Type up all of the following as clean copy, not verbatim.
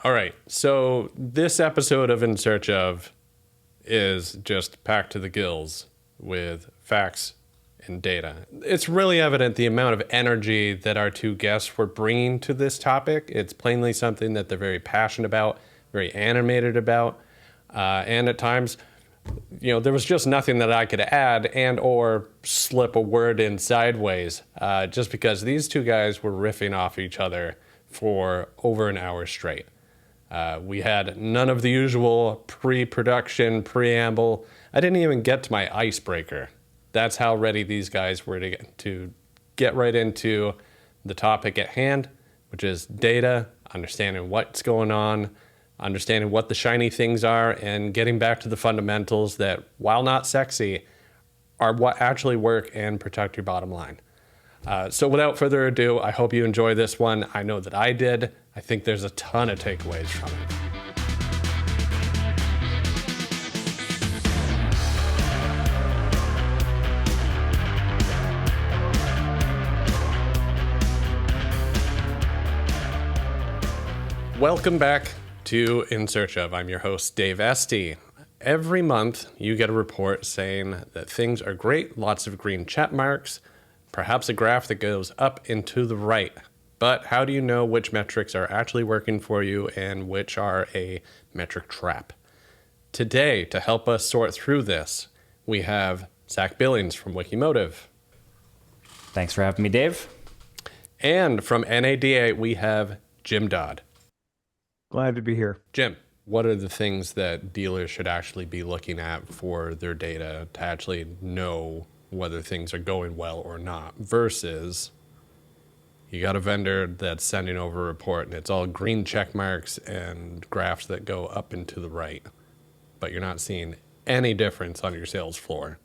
All right. So this episode of In Search of is just packed to the gills with facts and data. It's really evident the amount of energy that our two guests were bringing to this topic. It's plainly something that they're very passionate about, very animated about, and at times, there was just nothing that I could add and or slip a word in sideways, just because these two guys were riffing off each other for over an hour straight. We had none of the usual pre-production preamble. I didn't even get to my icebreaker. That's how ready these guys were to get right into the topic at hand, which is data, understanding what's going on, understanding what the shiny things are, and getting back to the fundamentals that, while not sexy, are what actually work and protect your bottom line. So without further ado, I hope you enjoy this one. I know that I did. I think there's a ton of takeaways from it. Welcome back to In Search of. I'm your host, Dave Estey. Every month, you get a report saying that things are great, lots of green check marks, perhaps a graph that goes up and to the right. But how do you know which metrics are actually working for you and which are a metric trap? Today, to help us sort through this, we have Zach Billings from Wikimotive. Thanks for having me, Dave. And from NADA, we have Jim Dodd. Glad to be here. Jim, what are the things that dealers should actually be looking at for their data to actually know whether things are going well or not, versus you got a vendor that's sending over a report and it's all green check marks and graphs that go up and to the right, but you're not seeing any difference on your sales floor?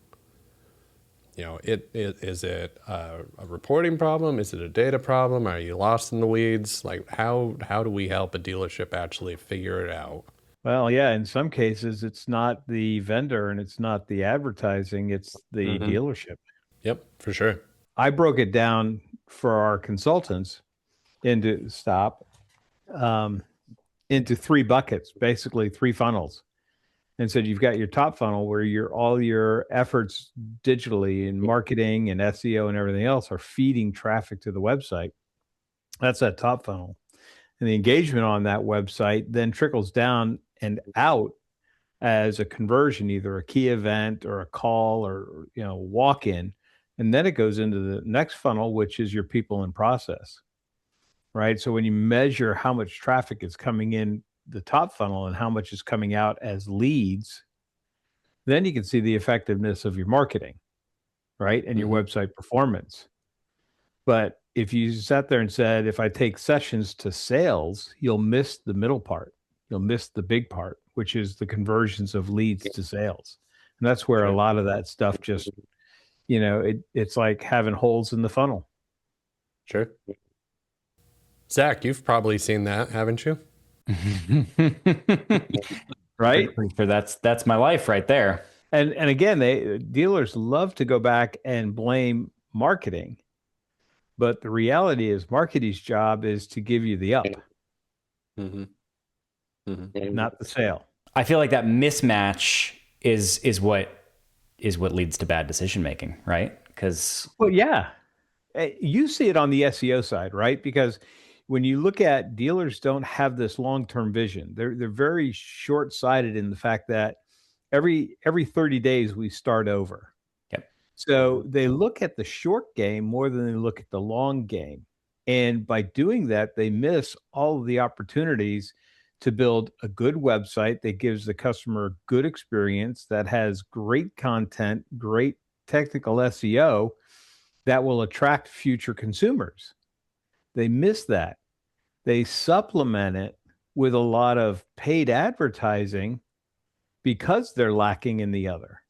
Is it a reporting problem? Is it a data problem? Are you lost in the weeds? Like, how do we help a dealership actually figure it out? Well, yeah, in some cases, it's not the vendor and it's not the advertising, it's the dealership. Yep, for sure. I broke it down for our consultants into three buckets, basically three funnels. And so you've got your top funnel where all your efforts digitally in marketing and SEO and everything else are feeding traffic to the website. That's that top funnel. And the engagement on that website then trickles down and out as a conversion, either a key event or a call or walk-in. And then it goes into the next funnel, which is your people in process, right? So when you measure how much traffic is coming in the top funnel and how much is coming out as leads, then you can see the effectiveness of your marketing, right? And your website performance. But if you sat there and said, if I take sessions to sales, you'll miss the middle part. You'll miss the big part, which is the conversions of leads to sales. And that's where a lot of that stuff just, it's like having holes in the funnel. Sure. Zach, you've probably seen that, haven't you? Right? For that's my life right there. And again, dealers love to go back and blame marketing. But the reality is marketing's job is to give you the up, not the sale. I feel like that mismatch is what leads to bad decision making, right? Well, yeah, you see it on the SEO side, right? Because when you look at dealers don't have this long-term vision. They're very short-sighted in the fact that every 30 days we start over. Yep. So they look at the short game more than they look at the long game. And by doing that, they miss all of the opportunities to build a good website that gives the customer a good experience, that has great content, great technical SEO that will attract future consumers. They miss that. They supplement it with a lot of paid advertising because they're lacking in the other.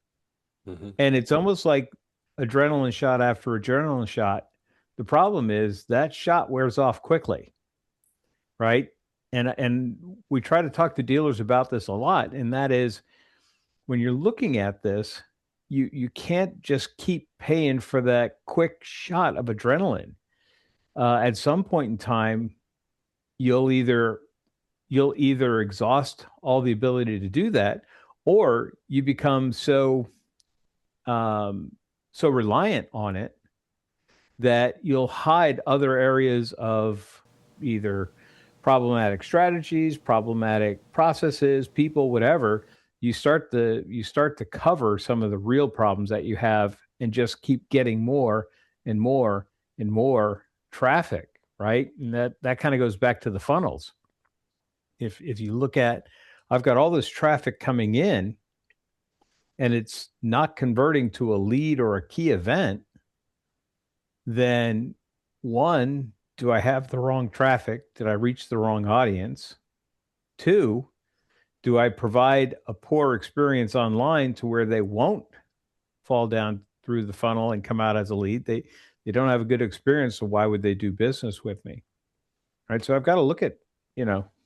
And it's almost like adrenaline shot after adrenaline shot. The problem is that shot wears off quickly, right? And we try to talk to dealers about this a lot, and that is when you're looking at this, you can't just keep paying for that quick shot of adrenaline. At some point in time, you'll either you'll either exhaust all the ability to do that, or you become so reliant on it that you'll hide other areas of either problematic strategies, problematic processes, people, whatever. You start to cover some of the real problems that you have and just keep getting more and more and more traffic, right? And that kind of goes back to the funnels. If you look at, I've got all this traffic coming in and it's not converting to a lead or a key event, then one, do I have the wrong traffic? Did I reach the wrong audience? Two, do I provide a poor experience online to where they won't fall down through the funnel and come out as a lead? They don't have a good experience, so why would they do business with me? Right? So I've got to look at,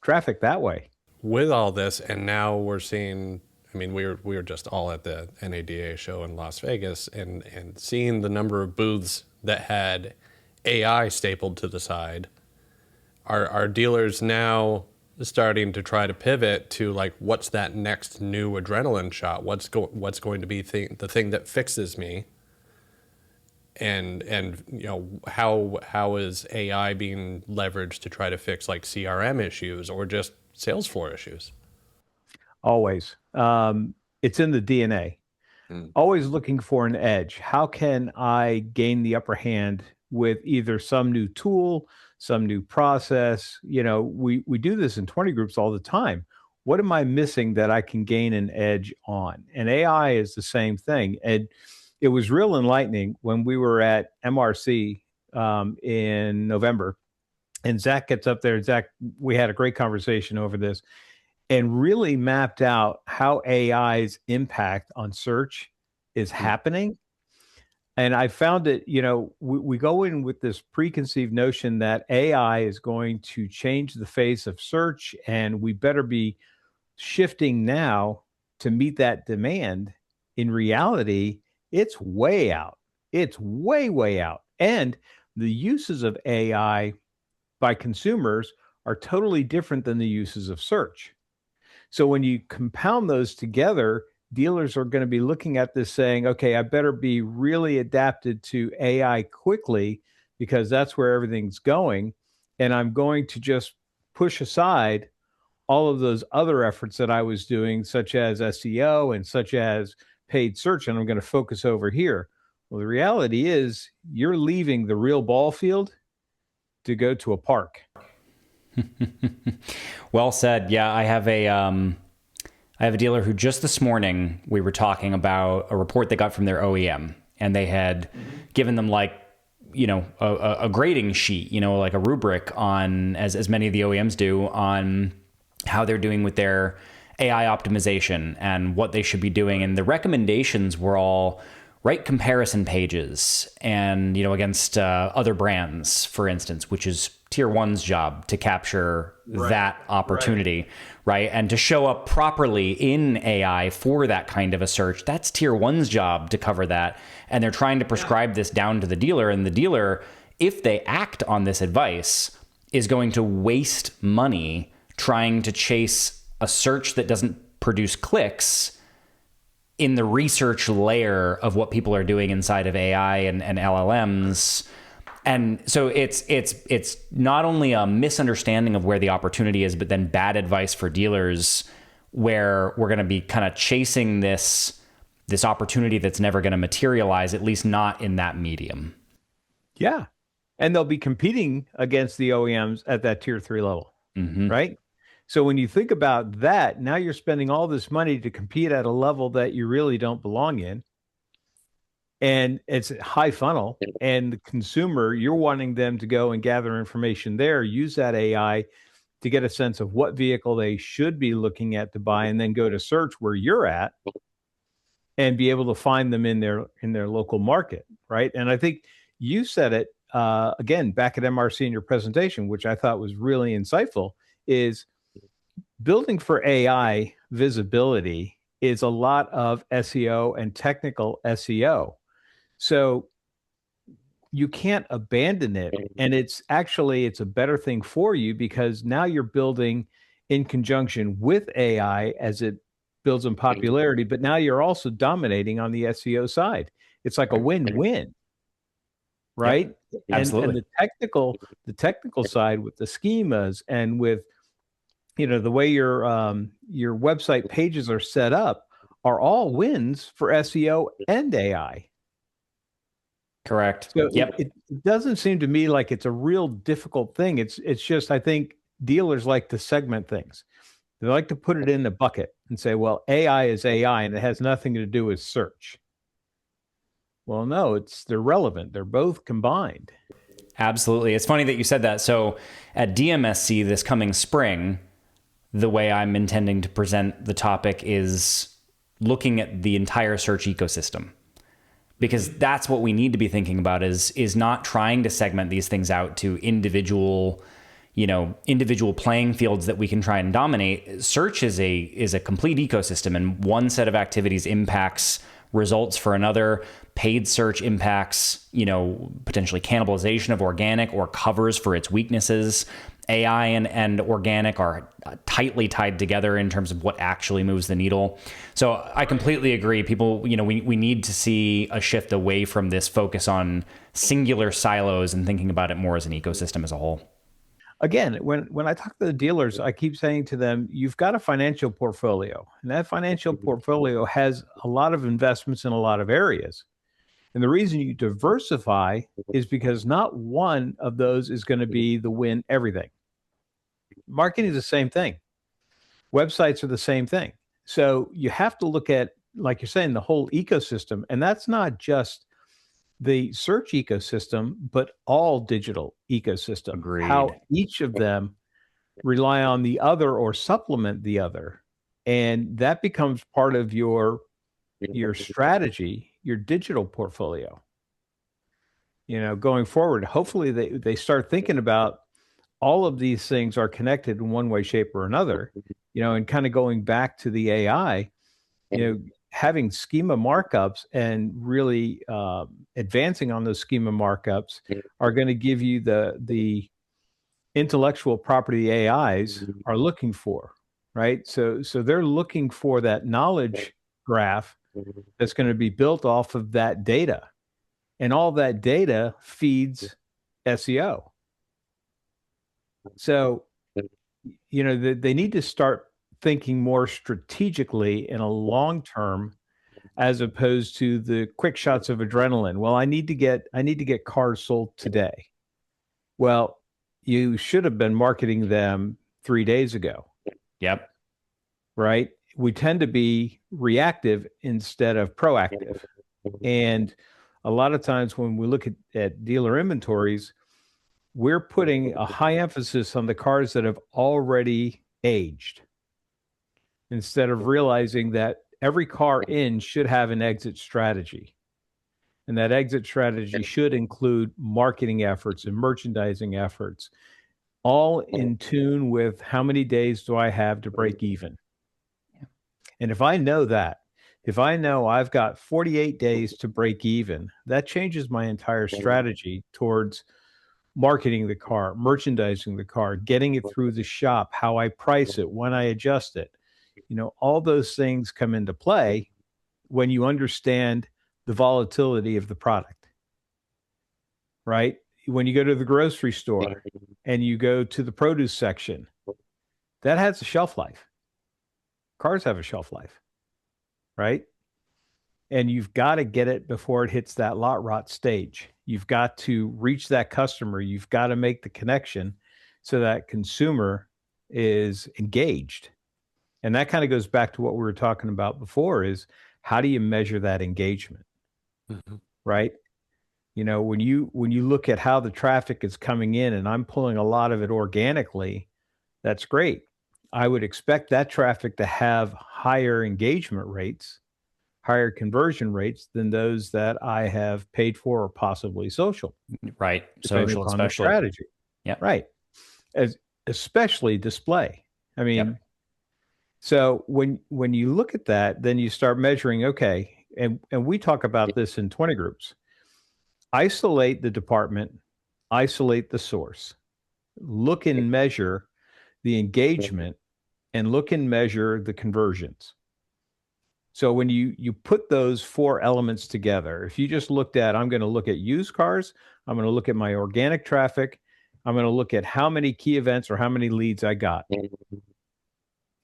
traffic that way. With all this, and now we're seeing, I mean, we were just all at the NADA show in Las Vegas, and seeing the number of booths that had AI stapled to the side. Are dealers now starting to try to pivot to, like, what's that next new adrenaline shot? What's going to be the thing that fixes me? And how is AI being leveraged to try to fix, like, CRM issues or just sales floor issues? Always. It's in the DNA. Always looking for an edge. How can I gain the upper hand with either some new tool, some new process? We do this in 20 groups all the time. What am I missing that I can gain an edge on? And AI is the same thing. And it was real enlightening when we were at MRC in November. And Zach gets up there. Zach, we had a great conversation over this and really mapped out how AI's impact on search is happening. And I found it, we go in with this preconceived notion that AI is going to change the face of search, and we better be shifting now to meet that demand. In reality, it's way out. It's way, way out. And the uses of AI by consumers are totally different than the uses of search. So when you compound those together, dealers are going to be looking at this saying, okay, I better be really adapted to AI quickly because that's where everything's going. And I'm going to just push aside all of those other efforts that I was doing, such as SEO and such as paid search, and I'm going to focus over here. Well, the reality is you're leaving the real ball field to go to a park. Well said. Yeah, I have a dealer who just this morning we were talking about a report they got from their OEM, and they had given them a grading sheet, like a rubric on, as many of the OEMs do, on how they're doing with their AI optimization and what they should be doing. And the recommendations were all write comparison pages and, against other brands, for instance, which is tier one's job to capture that opportunity, right? And to show up properly in AI for that kind of a search, that's tier one's job to cover that. And they're trying to prescribe this down to the dealer. And the dealer, if they act on this advice, is going to waste money trying to chase a search that doesn't produce clicks in the research layer of what people are doing inside of AI and LLMs. And so it's not only a misunderstanding of where the opportunity is, but then bad advice for dealers, where we're going to be kind of chasing this opportunity that's never going to materialize, at least not in that medium. Yeah. And they'll be competing against the OEMs at that tier 3 level, right? So when you think about that, now you're spending all this money to compete at a level that you really don't belong in. And it's high funnel, and the consumer, you're wanting them to go and gather information there, use that AI to get a sense of what vehicle they should be looking at to buy, and then go to search where you're at and be able to find them in their local market, right? And I think you said it again back at MRC in your presentation, which I thought was really insightful, is building for AI visibility is a lot of SEO and technical SEO. So you can't abandon it. And it's a better thing for you, because now you're building in conjunction with AI as it builds in popularity, but now you're also dominating on the SEO side. It's like a win-win, right? Yep, And absolutely. the technical side with the schemas and with the way your website pages are set up are all wins for SEO and AI. Correct. So Yep. it doesn't seem to me like it's a real difficult thing. It's just I think dealers like to segment things. They like to put it in a bucket and say, well, AI is AI and it has nothing to do with search. Well, no, they're relevant. They're both combined. Absolutely. It's funny that you said that. So at DMSC this coming spring, the way I'm intending to present the topic is looking at the entire search ecosystem. Because that's what we need to be thinking about is not trying to segment these things out to individual playing fields that we can try and dominate. Search is a complete ecosystem, and one set of activities impacts results for another. Paid search impacts, potentially cannibalization of organic or covers for its weaknesses. AI and organic are tightly tied together in terms of what actually moves the needle. So I completely agree. People, we need to see a shift away from this focus on singular silos and thinking about it more as an ecosystem as a whole. Again, when I talk to the dealers, I keep saying to them, you've got a financial portfolio, and that financial portfolio has a lot of investments in a lot of areas. And the reason you diversify is because not one of those is going to be the win everything. Marketing is the same thing. Websites are the same thing. So you have to look at, like you're saying, the whole ecosystem. And that's not just the search ecosystem, but all digital ecosystem. Agreed. How each of them rely on the other or supplement the other. And that becomes part of your strategy, your digital portfolio. Going forward, hopefully they start thinking about all of these things are connected in one way, shape, or another, and kind of going back to the AI, having schema markups and really advancing on those schema markups are going to give you the intellectual property AIs are looking for, right? So they're looking for that knowledge graph that's going to be built off of that data. And all that data feeds SEO. So, they need to start thinking more strategically in a long term, as opposed to the quick shots of adrenaline. Well, I need to get cars sold today. Well, you should have been marketing them 3 days ago. Yep. Right? We tend to be reactive instead of proactive. And a lot of times when we look at dealer inventories, we're putting a high emphasis on the cars that have already aged instead of realizing that every car in should have an exit strategy. And that exit strategy should include marketing efforts and merchandising efforts, all in tune with how many days do I have to break even. And if I know that, if I know I've got 48 days to break even, that changes my entire strategy towards marketing the car, merchandising the car, getting it through the shop, how I price it, when I adjust it. All those things come into play when you understand the volatility of the product, right? When you go to the grocery store and you go to the produce section, that has a shelf life. Cars have a shelf life, right? And you've got to get it before it hits that lot rot stage. You've got to reach that customer. You've got to make the connection so that consumer is engaged. And that kind of goes back to what we were talking about before, is how do you measure that engagement? Mm-hmm. Right? When you look at how the traffic is coming in, and I'm pulling a lot of it organically, that's great. I would expect that traffic to have higher engagement rates, higher conversion rates than those that I have paid for or possibly social. Right. Social, especially. The strategy. Yeah. Right. Especially display. I mean, yep. So when you look at that, then you start measuring, okay, and we talk about this in 20 groups. Isolate the department, isolate the source, look and measure the engagement and look and measure the conversions. So when you put those four elements together, if you just looked at, I'm going to look at used cars, I'm going to look at my organic traffic, I'm going to look at how many key events or how many leads I got.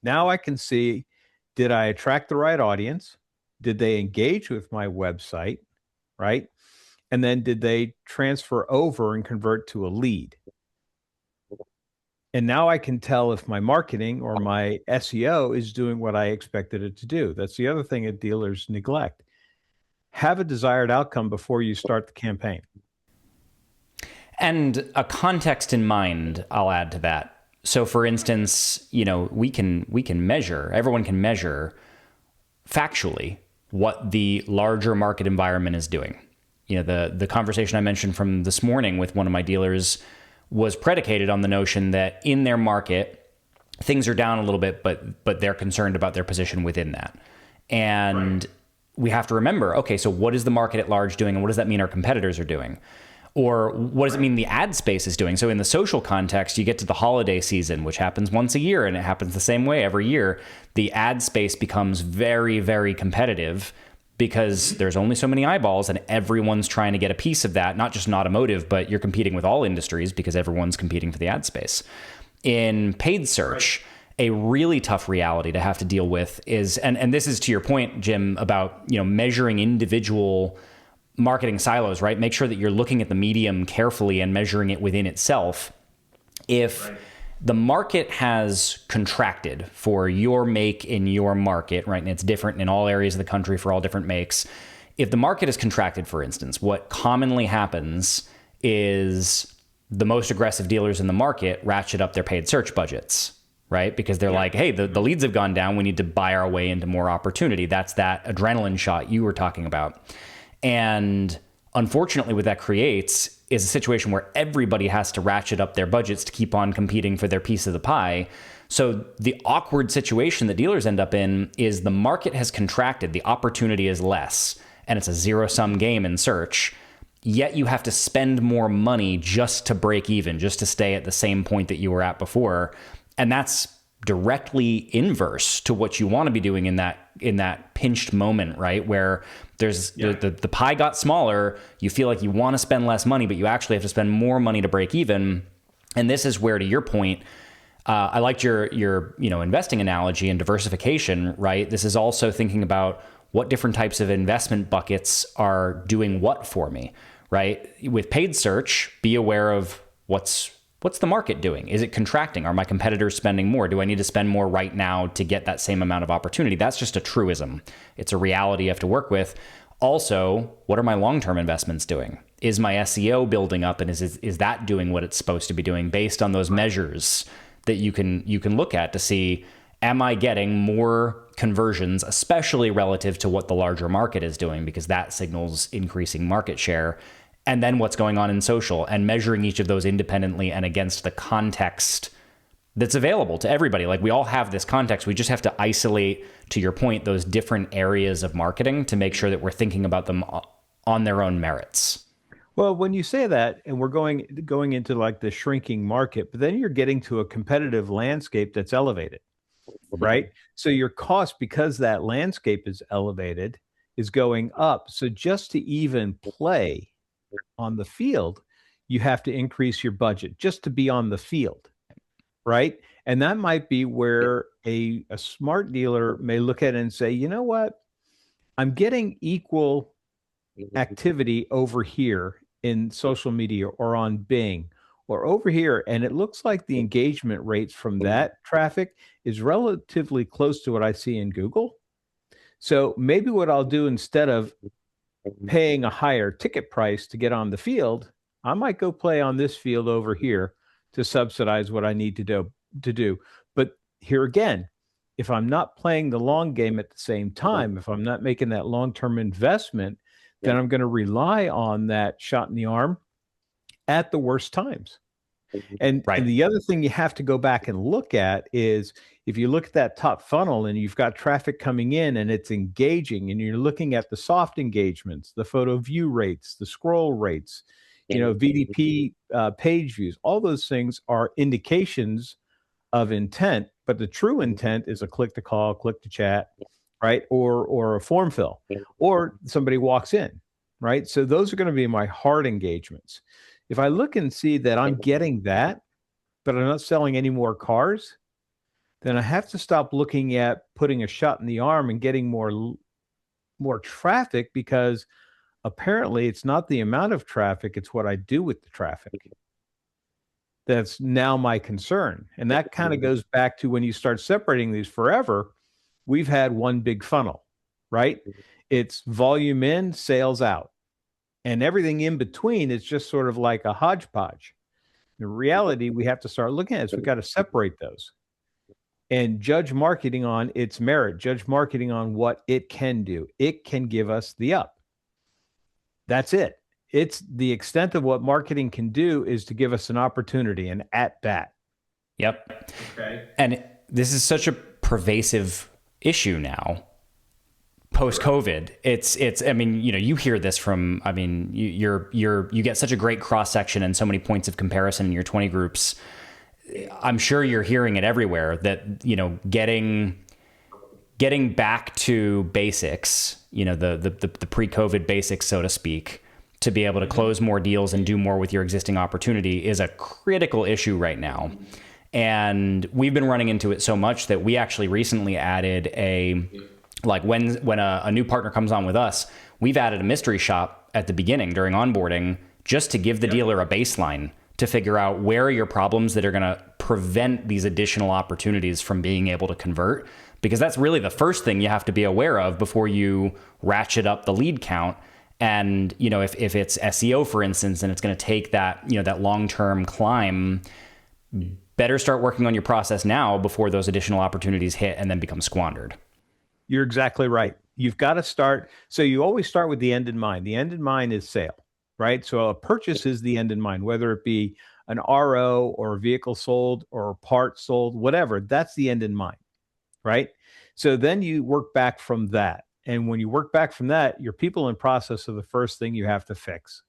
Now I can see, did I attract the right audience? Did they engage with my website, right? And then did they transfer over and convert to a lead? And now I can tell if my marketing or my SEO is doing what I expected it to do. That's the other thing that dealers neglect. Have a desired outcome before you start the campaign. And a context in mind, I'll add to that. So for instance, we can measure, everyone can measure factually what the larger market environment is doing. The conversation I mentioned from this morning with one of my dealers was predicated on the notion that in their market, things are down a little bit, but they're concerned about their position within that. And we have to remember, okay, so what is the market at large doing, and what does that mean our competitors are doing? Or what does it mean the ad space is doing? So in the social context, you get to the holiday season, which happens once a year, and it happens the same way every year. The ad space becomes very, very competitive because there's only so many eyeballs and everyone's trying to get a piece of that, not just in automotive, but you're competing with all industries because everyone's competing for the ad space. In paid search, a really tough reality to have to deal with is, and this is to your point, Jim, about measuring individual marketing silos, right? Make sure that you're looking at the medium carefully and measuring it within itself. If the market has contracted for your make in your market, right? And it's different in all areas of the country for all different makes. If the market is contracted, for instance, what commonly happens is the most aggressive dealers in the market ratchet up their paid search budgets, right? Because they're like, hey, the leads have gone down. We need to buy our way into more opportunity. That's that adrenaline shot you were talking about. And unfortunately, what that creates is a situation where everybody has to ratchet up their budgets to keep on competing for their piece of the pie. So the awkward situation that dealers end up in is the market has contracted, the opportunity is less, and it's a zero-sum game in search. Yet you have to spend more money just to break even, just to stay at the same point that you were at before. And that's directly inverse to what you want to be doing in that pinched moment, right? Where there's the pie got smaller, you feel like you want to spend less money, but you actually have to spend more money to break even. And this is where, to your point, I liked your investing analogy and diversification, right? This is also thinking about what different types of investment buckets are doing what for me, right? With paid search, be aware of what's the market doing? Is it contracting? Are my competitors spending more? Do I need to spend more right now to get that same amount of opportunity? That's just a truism. It's a reality you have to work with. Also, what are my long-term investments doing? Is my SEO building up, and is that doing what it's supposed to be doing based on those measures that you can look at to see, am I getting more conversions, especially relative to what the larger market is doing, because that signals increasing market share. And then what's going on in social, and measuring each of those independently and against the context that's available to everybody. Like, we all have this context. We just have to isolate, to your point, those different areas of marketing to make sure that we're thinking about them on their own merits. Well, when you say that, and we're going into like the shrinking market, but then you're getting to a competitive landscape that's elevated, right? So your cost, because that landscape is elevated, is going up. So just to even play on the field, you have to increase your budget just to be on the field, right? And that might be where a smart dealer may look at it and say, you know what? I'm getting equal activity over here in social media or on Bing or over here, and it looks like the engagement rates from that traffic is relatively close to what I see in Google. So maybe what I'll do, instead of paying a higher ticket price to get on the field, I might go play on this field over here to subsidize what I need to do. But here again, if I'm not playing the long game at the same time, if I'm not making that long-term investment, then I'm going to rely on that shot in the arm at the worst times. And the other thing you have to go back and look at is, if you look at that top funnel and you've got traffic coming in and it's engaging, and you're looking at the soft engagements, the photo view rates, the scroll rates, VDP page views, all those things are indications of intent. But the true intent is a click to call, click to chat, right? Or a form fill, or somebody walks in, right? So those are going to be my hard engagements. If I look and see that I'm getting that, but I'm not selling any more cars, then I have to stop looking at putting a shot in the arm and getting more traffic, because apparently it's not the amount of traffic, it's what I do with the traffic. That's now my concern. And that kind of goes back to when you start separating these forever, we've had one big funnel, right? It's volume in, sales out. And everything in between is just sort of like a hodgepodge. The reality we have to start looking at is we've got to separate those and judge marketing on its merit, judge marketing on what it can do. It can give us the up. That's it. It's the extent of what marketing can do is to give us an opportunity, an at bat. Yep. Okay. And this is such a pervasive issue now, post-COVID. It's, I mean, you know, you hear this from, I mean, you get such a great cross section and so many points of comparison in your 20 groups. I'm sure you're hearing it everywhere that, you know, getting back to basics, you know, the pre-COVID basics, so to speak, to be able to close more deals and do more with your existing opportunity is a critical issue right now. And we've been running into it so much that we actually recently added when a new partner comes on with us, we've added a mystery shop at the beginning during onboarding, just to give the dealer a baseline to figure out where are your problems that are going to prevent these additional opportunities from being able to convert. Because that's really the first thing you have to be aware of before you ratchet up the lead count. And, you know, if it's SEO, for instance, and it's going to take that, you know, that long-term climb, better start working on your process now before those additional opportunities hit and then become squandered. You're exactly right. You've got to start. So you always start with the end in mind. The end in mind is sale, right? So a purchase is the end in mind, whether it be an RO or a vehicle sold or a part sold, whatever, that's the end in mind, right? So then you work back from that. And when you work back from that, your people and process are the first thing you have to fix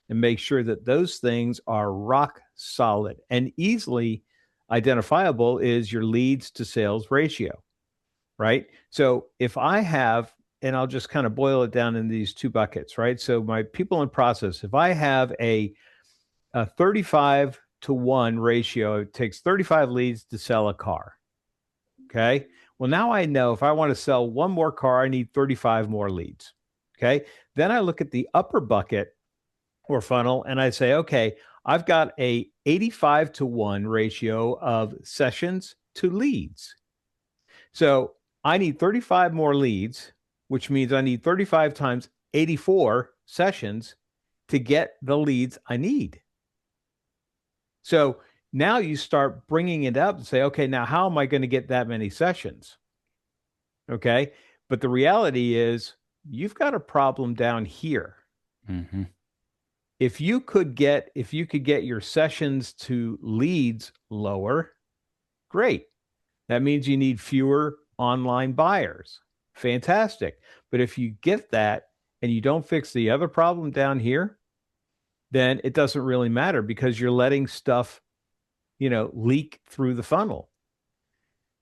and make sure that those things are rock solid. And easily identifiable is your leads to sales ratio, right? So if I have, and I'll just kind of boil it down in these two buckets, right? So my people and process, if I have a 35-to-1 ratio, it takes 35 leads to sell a car. Okay. Well, now I know if I want to sell one more car, I need 35 more leads. Okay. Then I look at the upper bucket or funnel and I say, okay, I've got a 85-to-1 ratio of sessions to leads. So I need 35 more leads, which means I need 35 times 84 sessions to get the leads I need. So now you start bringing it up and say, okay, now how am I going to get that many sessions? Okay. But the reality is you've got a problem down here. Mm-hmm. If you could get your sessions to leads lower, great. That means you need fewer online buyers. Fantastic. But if you get that and you don't fix the other problem down here, then it doesn't really matter because you're letting stuff, you know, leak through the funnel.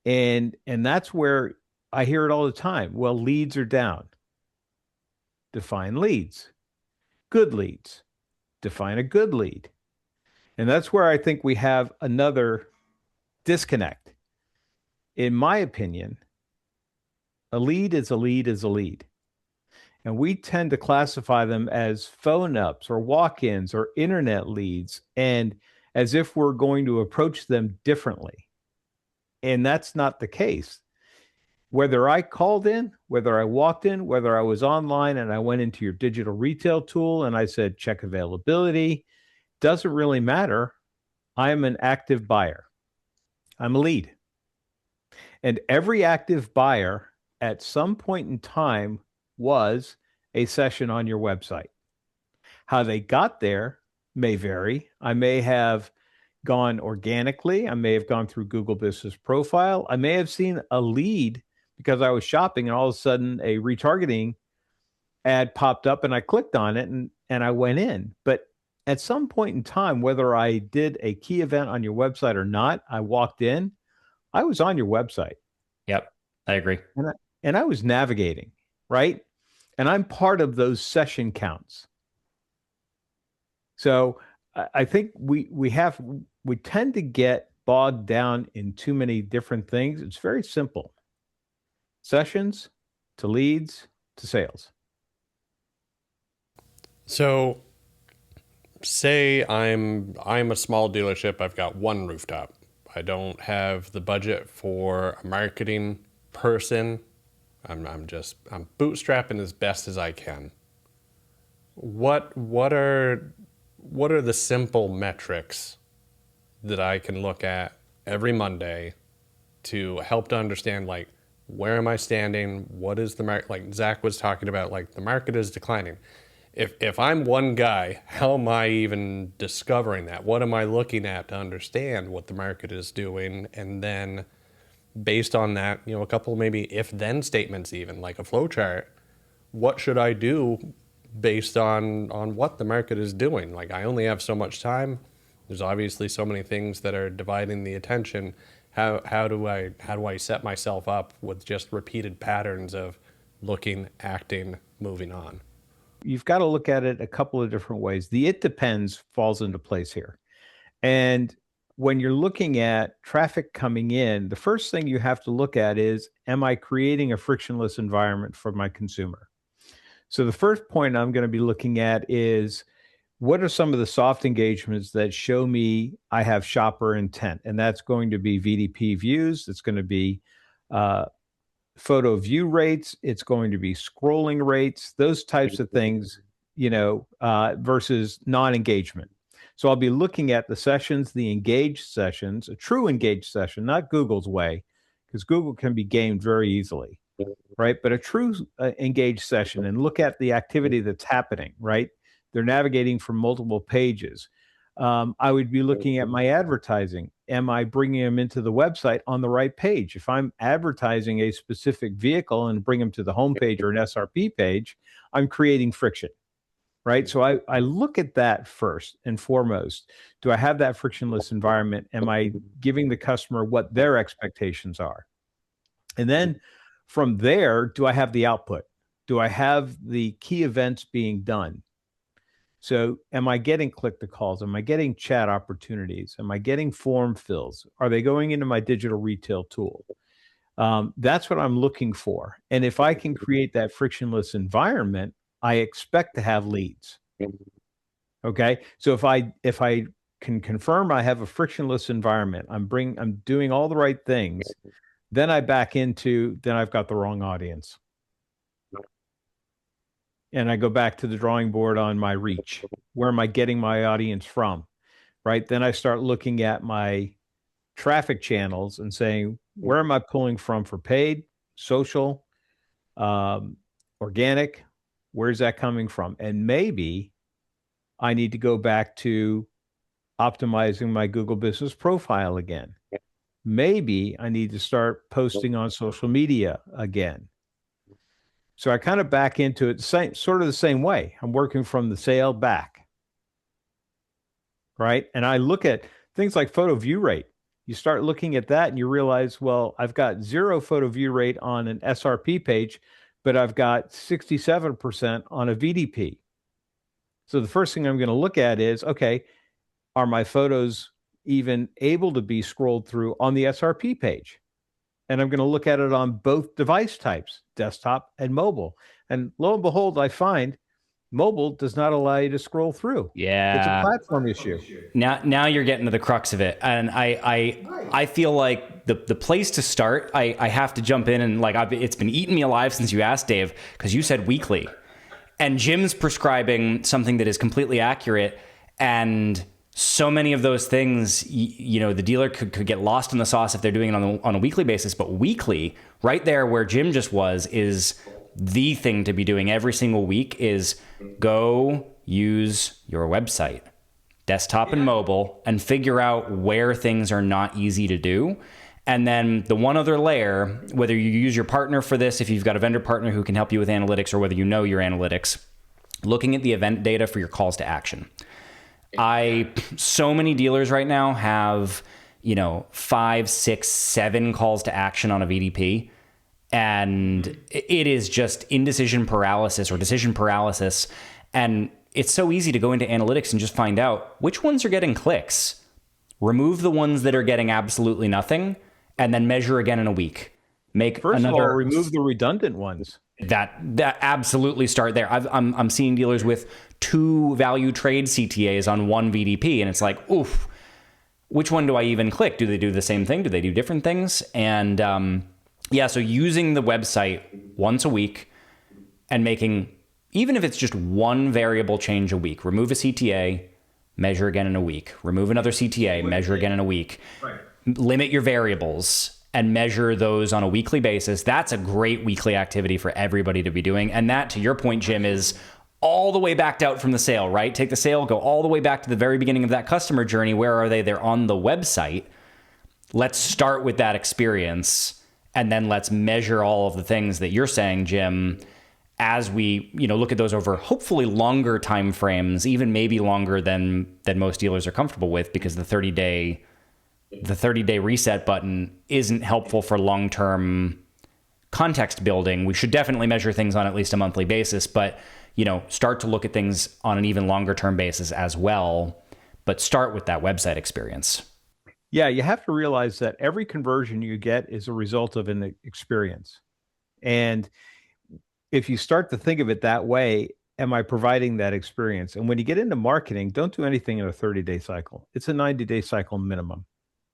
And that's where I hear it all the time. Well, leads are down. Define leads. Good leads. Define a good lead. And that's where I think we have another disconnect. In my opinion, a lead is a lead is a lead. And we tend to classify them as phone ups or walk-ins or internet leads, and as if we're going to approach them differently. And that's not the case. Whether I called in, whether I walked in, whether I was online and I went into your digital retail tool and I said, check availability, doesn't really matter. I'm an active buyer. I'm a lead. And every active buyer at some point in time was a session on your website. How they got there may vary. I may have gone organically. I may have gone through Google Business Profile. I may have seen a lead because I was shopping and all of a sudden a retargeting ad popped up and I clicked on it and I went in. But at some point in time, whether I did a key event on your website or not, I walked in, I was on your website. Yep, I agree. And I was navigating, right? And I'm part of those session counts. So I think we tend to get bogged down in too many different things. It's very simple. Sessions to leads to sales. So say I'm a small dealership, I've got one rooftop. I don't have the budget for a marketing person. I'm bootstrapping as best as I can. What are the simple metrics that I can look at every Monday to help to understand, like, where am I standing? What is the market? Like Zach was talking about, like, the market is declining. If I'm one guy, how am I even discovering that? What am I looking at to understand what the market is doing? And then based on that, a couple maybe if-then statements, even like a flow chart, what should I do based on what the market is doing? Like, I only have so much time. There's obviously so many things that are dividing the attention. How do I set myself up with just repeated patterns of looking, acting, moving on? You've got to look at it a couple of different ways. The it depends falls into place here. And when you're looking at traffic coming in, the first thing you have to look at is, am I creating a frictionless environment for my consumer? So the first point I'm going to be looking at is, what are some of the soft engagements that show me I have shopper intent? And that's going to be VDP views. It's going to be photo view rates. It's going to be scrolling rates, those types of things, versus non-engagement. So I'll be looking at the sessions, the engaged sessions, a true engaged session, not Google's way, because Google can be gamed very easily, right? But a true engaged session, and look at the activity that's happening, right? They're navigating from multiple pages. I would be looking at my advertising. Am I bringing them into the website on the right page? If I'm advertising a specific vehicle and bring them to the homepage or an SRP page, I'm creating friction, right? So I look at that first and foremost. Do I have that frictionless environment? Am I giving the customer what their expectations are? And then from there, do I have the output? Do I have the key events being done? So am I getting click-to-calls? Am I getting chat opportunities? Am I getting form fills? Are they going into my digital retail tool? That's what I'm looking for. And if I can create that frictionless environment, I expect to have leads. Okay. So if I can confirm I have a frictionless environment, I'm doing all the right things, then I've got the wrong audience. And I go back to the drawing board on my reach. Where am I getting my audience from? Right. Then I start looking at my traffic channels and saying, where am I pulling from for paid, social, organic? Where's that coming from? And maybe I need to go back to optimizing my Google business profile again. Maybe I need to start posting on social media again. So I kind of back into it sort of the same way. I'm working from the sale back, right? And I look at things like photo view rate. You start looking at that and you realize, well, I've got 0 photo view rate on an SRP page, but I've got 67% on a VDP. So the first thing I'm going to look at is, okay, are my photos even able to be scrolled through on the SRP page? And I'm going to look at it on both device types, desktop and mobile. And lo and behold, I find mobile does not allow you to scroll through. Yeah. It's a platform issue. Now you're getting to the crux of it. And I feel like the place to start, I have to jump in and it's been eating me alive since you asked, Dave, because you said weekly. And Jim's prescribing something that is completely accurate. And so many of those things, the dealer could get lost in the sauce if they're doing it on a weekly basis. But weekly, right there where Jim just was, is the thing to be doing every single week. Is go use your website, desktop and mobile, and figure out where things are not easy to do. And then the one other layer, whether you use your partner for this, if you've got a vendor partner who can help you with analytics, or whether you know your analytics, looking at the event data for your calls to action. So many dealers right now have, 5, 6, 7 calls to action on a VDP. And it is just indecision paralysis or decision paralysis. And it's so easy to go into analytics and just find out which ones are getting clicks. Remove the ones that are getting absolutely nothing, and then measure again in a week. First of all, remove the redundant ones. That absolutely start there. I'm seeing dealers with 2 value trade CTAs on 1 VDP, and it's like, oof, which one do I even click? Do they do the same thing? Do they do different things? And so using the website once a week and making, even if it's just 1 variable change a week, remove a CTA, measure again in a week, remove another CTA, measure again in a week, right. Limit your variables and measure those on a weekly basis. That's a great weekly activity for everybody to be doing. And that, to your point, Jim, is all the way backed out from the sale, right? Take the sale, go all the way back to the very beginning of that customer journey. Where are they? They're on the website. Let's start with that experience, and then let's measure all of the things that you're saying, Jim, as we look at those over hopefully longer time frames, even maybe longer than most dealers are comfortable with, because the 30-day reset button isn't helpful for long-term context building. We should definitely measure things on at least a monthly basis, but start to look at things on an even longer term basis as well. But start with that website experience. Yeah, you have to realize that every conversion you get is a result of an experience. And if you start to think of it that way, am I providing that experience? And when you get into marketing, don't do anything in a 30-day cycle. It's a 90-day cycle minimum.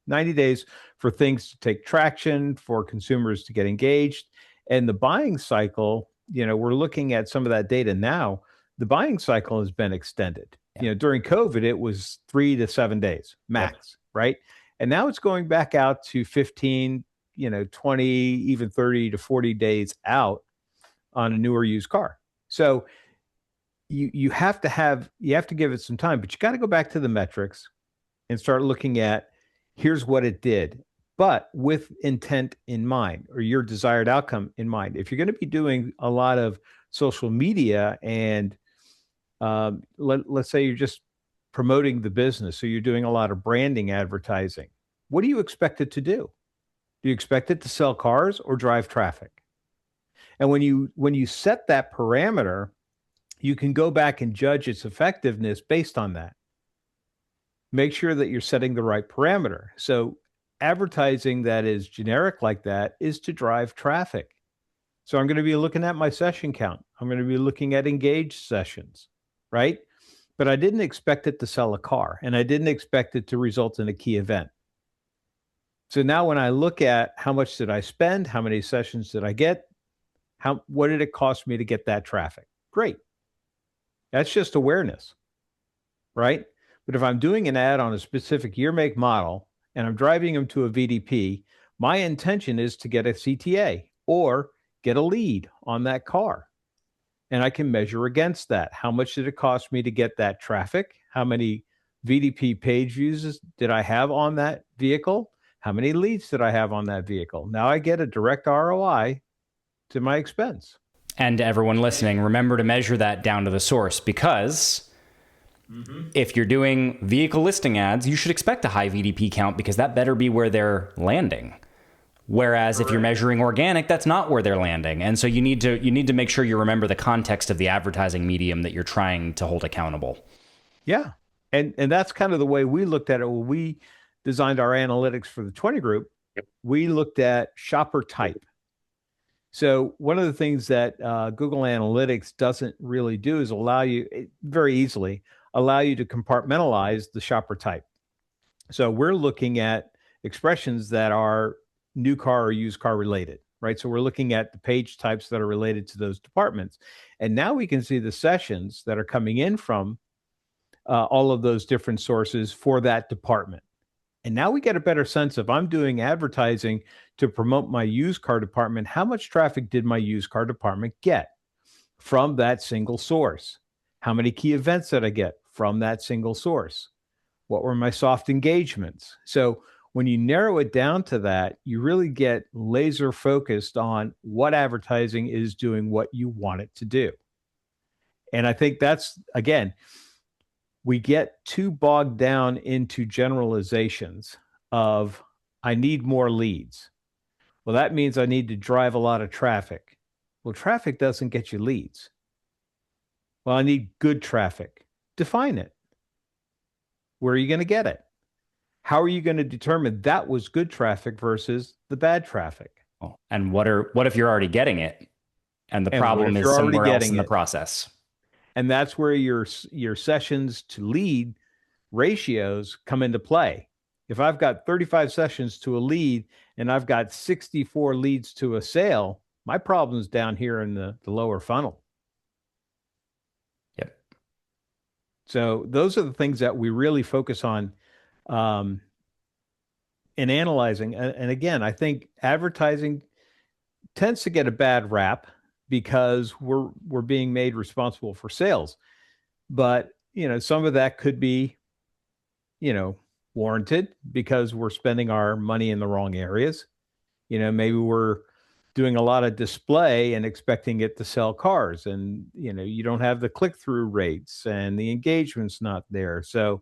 90 days for things to take traction, for consumers to get engaged. And the buying cycle, we're looking at some of that data now. The buying cycle has been extended. Yeah. During COVID, it was 3 to 7 days max, right? And now it's going back out to 15, 20, even 30 to 40 days out on a newer used car. So you have to give it some time, but you got to go back to the metrics and start looking at, here's what it did, but with intent in mind, or your desired outcome in mind. If you're going to be doing a lot of social media and let's say you're just promoting the business, so you're doing a lot of branding advertising, what do you expect it to do? Do you expect it to sell cars or drive traffic? And when you set that parameter, you can go back and judge its effectiveness based on that. Make sure that you're setting the right parameter. So advertising that is generic like that is to drive traffic. So I'm going to be looking at my session count. I'm going to be looking at engaged sessions, right? But I didn't expect it to sell a car, and I didn't expect it to result in a key event. So now when I look at how much did I spend, how many sessions did I get, what did it cost me to get that traffic? Great. That's just awareness, right? But if I'm doing an ad on a specific year, make, model, and I'm driving them to a VDP, my intention is to get a CTA or get a lead on that car. And I can measure against that. How much did it cost me to get that traffic? How many VDP page views did I have on that vehicle? How many leads did I have on that vehicle? Now I get a direct ROI to my expense. And to everyone listening, remember to measure that down to the source, because if you're doing vehicle listing ads, you should expect a high VDP count, because that better be where they're landing. Whereas if you're measuring organic, that's not where they're landing. And so you need to make sure you remember the context of the advertising medium that you're trying to hold accountable. Yeah. And that's kind of the way we looked at it when we designed our analytics for the 20 group. Yep. We looked at shopper type. So one of the things that Google Analytics doesn't really do is very easily allow you to compartmentalize the shopper type. So we're looking at expressions that are new car or used car related, right? So we're looking at the page types that are related to those departments. And now we can see the sessions that are coming in from all of those different sources for that department. And now we get a better sense of, I'm doing advertising to promote my used car department. How much traffic did my used car department get from that single source? How many key events did I get from that single source? What were my soft engagements? So when you narrow it down to that, you really get laser focused on what advertising is doing what you want it to do. And I think that's, again, we get too bogged down into generalizations of I need more leads. Well, that means I need to drive a lot of traffic. Well, traffic doesn't get you leads. Well, I need good traffic. Define it. Where are you going to get it? How are you going to determine that was good traffic versus the bad traffic? And what if you're already getting it and the problem is somewhere else in the process? And that's where your sessions to lead ratios come into play. If I've got 35 sessions to a lead and I've got 64 leads to a sale, my problem's down here in the lower funnel. Yep. So those are the things that we really focus on in analyzing. And again, I think advertising tends to get a bad rap because we're being made responsible for sales. But, some of that could be, warranted because we're spending our money in the wrong areas. Maybe we're doing a lot of display and expecting it to sell cars, and you don't have the click-through rates and the engagement's not there. So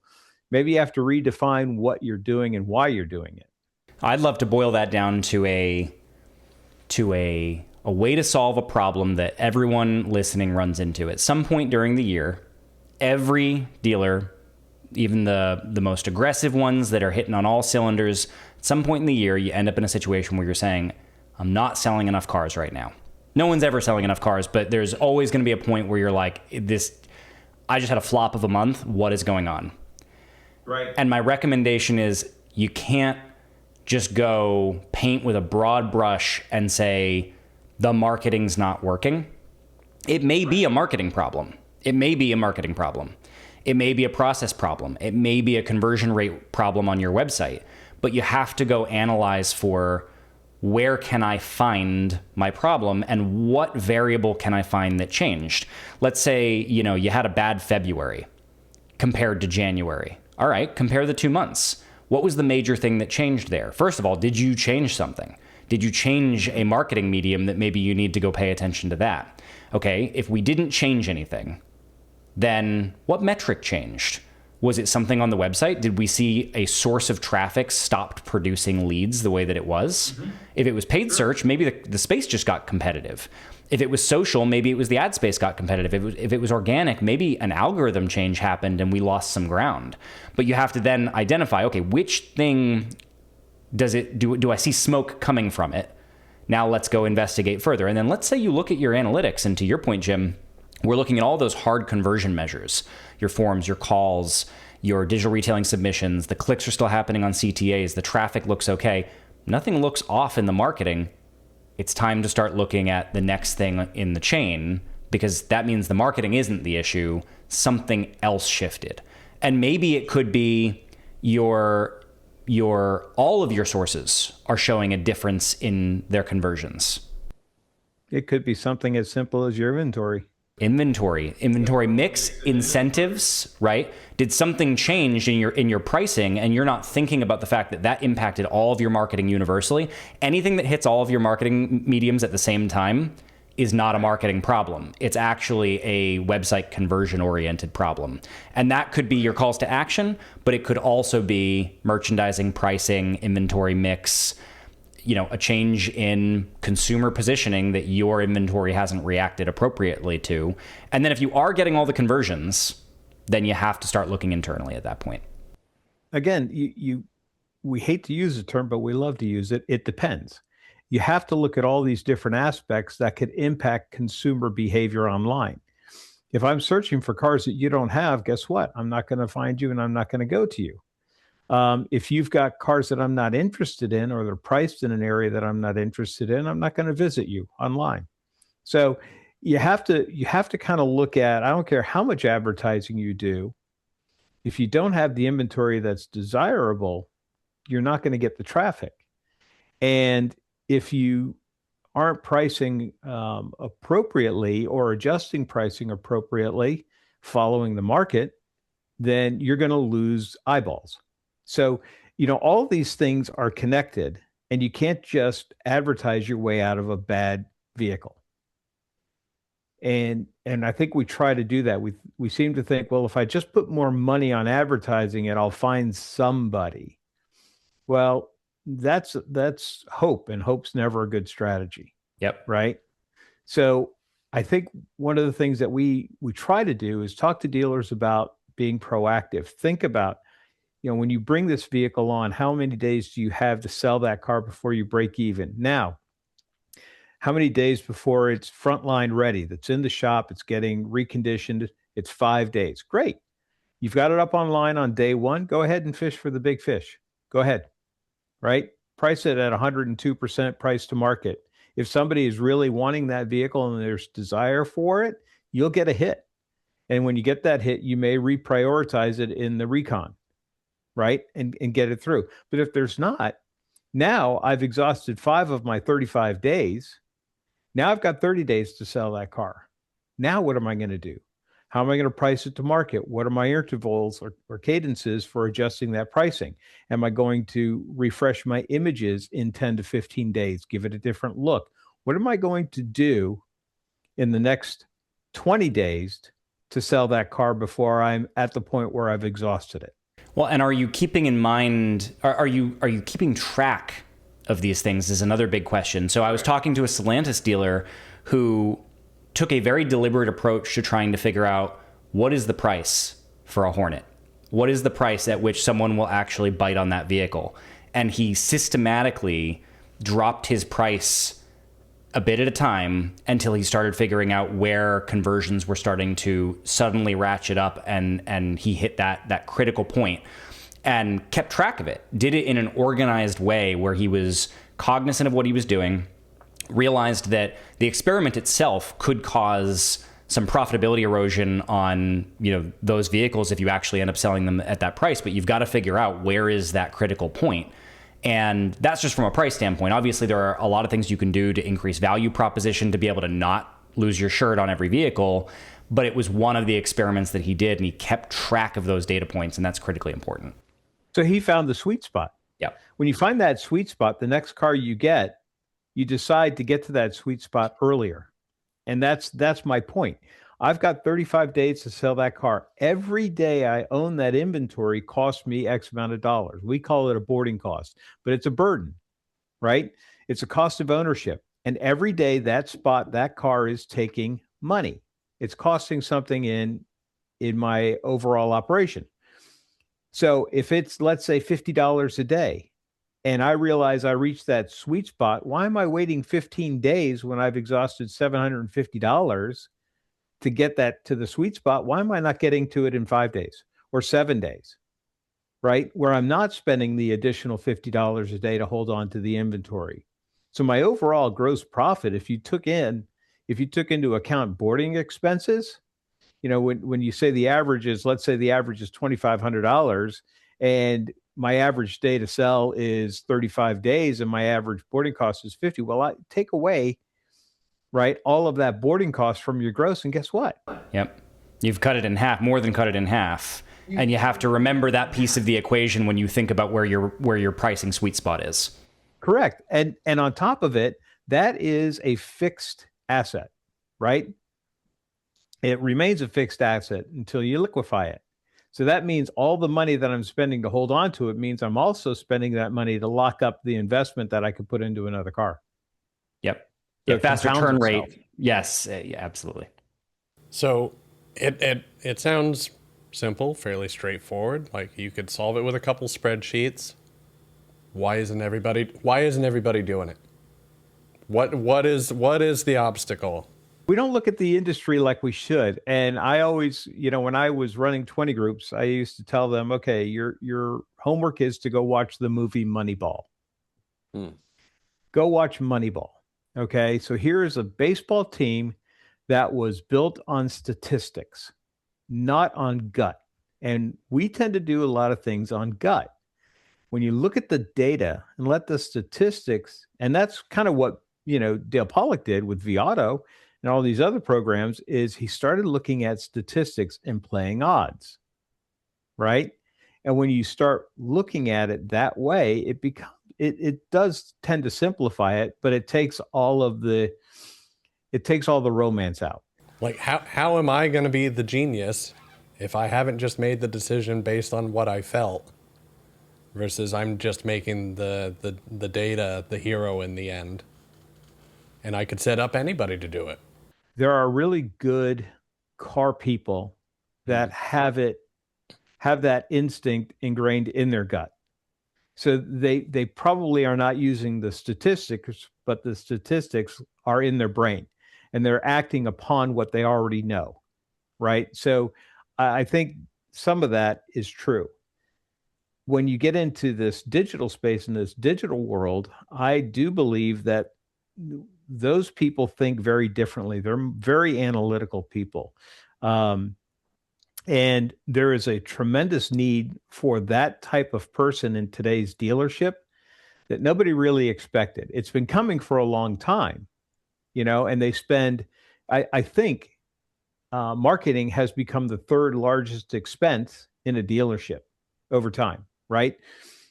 maybe you have to redefine what you're doing and why you're doing it. I'd love to boil that down to a way to solve a problem that everyone listening runs into. At some point during the year, every dealer, even the most aggressive ones that are hitting on all cylinders, at some point in the year, you end up in a situation where you're saying, I'm not selling enough cars right now. No one's ever selling enough cars, but there's always going to be a point where you're like, I just had a flop of a month. What is going on? Right. And my recommendation is you can't just go paint with a broad brush and say the marketing's not working. It may be a marketing problem. It may be a marketing problem. It may be a process problem. It may be a conversion rate problem on your website. But you have to go analyze for where can I find my problem and what variable can I find that changed. Let's say, you had a bad February compared to January. All right, compare the 2 months. What was the major thing that changed there? First of all, did you change something? Did you change a marketing medium that maybe you need to go pay attention to that? Okay, if we didn't change anything, then what metric changed? Was it something on the website? Did we see a source of traffic stopped producing leads the way that it was? Mm-hmm. If it was paid search, maybe the space just got competitive. If it was social, maybe it was the ad space got competitive. If it was organic, maybe an algorithm change happened and we lost some ground. But you have to then identify, okay, which thing do I see smoke coming from it? Now let's go investigate further. And then let's say you look at your analytics, and to your point, Jim, we're looking at all those hard conversion measures, your forms, your calls, your digital retailing submissions, the clicks are still happening on CTAs, the traffic looks okay. Nothing looks off in the marketing. It's time to start looking at the next thing in the chain, because that means the marketing isn't the issue, something else shifted. And maybe it could be all of your sources are showing a difference in their conversions. It could be something as simple as your inventory mix, incentives, right? Did something change in your pricing and you're not thinking about the fact that impacted all of your marketing universally? Anything that hits all of your marketing mediums at the same time is not a marketing problem. It's actually a website conversion oriented problem. And that could be your calls to action, but it could also be merchandising, pricing, inventory mix, a change in consumer positioning that your inventory hasn't reacted appropriately to. And then if you are getting all the conversions, then you have to start looking internally at that point. Again, we hate to use the term, but we love to use it. It depends. You have to look at all these different aspects that could impact consumer behavior online. If I'm searching for cars that you don't have, guess what? I'm not going to find you and I'm not going to go to you. If you've got cars that I'm not interested in, or they're priced in an area that I'm not interested in, I'm not going to visit you online. So you have to kind of look at, I don't care how much advertising you do, if you don't have the inventory that's desirable, you're not going to get the traffic. And if you aren't pricing appropriately or adjusting pricing appropriately, following the market, then you're going to lose eyeballs. So, all of these things are connected, and you can't just advertise your way out of a bad vehicle. And I think we try to do that. We seem to think, well, if I just put more money on advertising it, I'll find somebody. Well, that's hope, and hope's never a good strategy, Yep. right? So I think one of the things that we try to do is talk to dealers about being proactive. Think about, when you bring this vehicle on, how many days do you have to sell that car before you break even? Now, how many days before it's frontline ready, that's in the shop, it's getting reconditioned? It's 5 days. Great. You've got it up online on day one. Go ahead and fish for the big fish. Go ahead, right? Price it at 102% price to market. If somebody is really wanting that vehicle and there's desire for it, you'll get a hit. And when you get that hit, you may reprioritize it in the recon, right? And get it through. But if there's not, now I've exhausted 5 of my 35 days. Now I've got 30 days to sell that car. Now what am I going to do? How am I going to price it to market? What are my intervals or cadences for adjusting that pricing? Am I going to refresh my images in 10 to 15 days, give it a different look? What am I going to do in the next 20 days to sell that car before I'm at the point where I've exhausted it? Well, and are you keeping in mind, are you keeping track of these things is another big question. So I was talking to a Stellantis dealer who took a very deliberate approach to trying to figure out what is the price for a Hornet? What is the price at which someone will actually bite on that vehicle? And he systematically dropped his price a bit at a time until he started figuring out where conversions were starting to suddenly ratchet up, and he hit that critical point and kept track of it. Did it in an organized way where he was cognizant of what he was doing, realized that the experiment itself could cause some profitability erosion on, those vehicles if you actually end up selling them at that price, but you've got to figure out where is that critical point. And that's just from a price standpoint. Obviously, there are a lot of things you can do to increase value proposition to be able to not lose your shirt on every vehicle, but it was one of the experiments that he did, and he kept track of those data points, and that's critically important. So he found the sweet spot. Yeah. When you find that sweet spot, the next car you get, you decide to get to that sweet spot earlier. And that's my point. I've got 35 days to sell that car. Every day I own that inventory costs me X amount of dollars. We call it a boarding cost, but it's a burden, right? It's a cost of ownership. And every day that car is taking money. It's costing something in my overall operation. So if it's, let's say, $50 a day, and I realize I reached that sweet spot, why am I waiting 15 days when I've exhausted $750 to get that to the sweet spot? Why am I not getting to it in 5 days or 7 days, right? Where I'm not spending the additional $50 a day to hold on to the inventory. So my overall gross profit, if you took into account boarding expenses, when you say the average is, let's say the average is $2,500, and my average day to sell is 35 days and my average boarding cost is 50. Well, I take away, right, all of that boarding cost from your gross, and guess what? Yep. You've cut it in half, more than cut it in half. And you have to remember that piece of the equation when you think about where your pricing sweet spot is. Correct. And on top of it, that is a fixed asset, right? It remains a fixed asset until you liquefy it. So that means all the money that I'm spending to hold on to it means I'm also spending that money to lock up the investment that I could put into another car. Yep. So Yeah, faster turn itself. rate. Yes, yeah, absolutely. So it sounds simple, fairly straightforward. Like you could solve it with a couple spreadsheets. Why isn't everybody doing it? What is the obstacle? We don't look at the industry like we should. And I always, when I was running 20 groups, I used to tell them, okay, your homework is to go watch the movie Moneyball. Go watch Moneyball. Okay. So here is a baseball team that was built on statistics, not on gut. And we tend to do a lot of things on gut. When you look at the data and let the statistics, and that's kind of what, Dale Pollock did with Viato and all these other programs, is he started looking at statistics and playing odds, right? And when you start looking at it that way, it does tend to simplify it, but it takes all the romance out. Like how am I going to be the genius if I haven't just made the decision based on what I felt? versus I'm just making the data the hero in the end. And I could set up anybody to do it. There are really good car people that have that instinct ingrained in their gut. So they probably are not using the statistics, but the statistics are in their brain and they're acting upon what they already know, right? So I think some of that is true. When you get into this digital space, in this digital world, I do believe that those people think very differently. They're very analytical people. And there is a tremendous need for that type of person in today's dealership that nobody really expected. It's been coming for a long time, and they spend, I think, marketing has become the third largest expense in a dealership over time, right?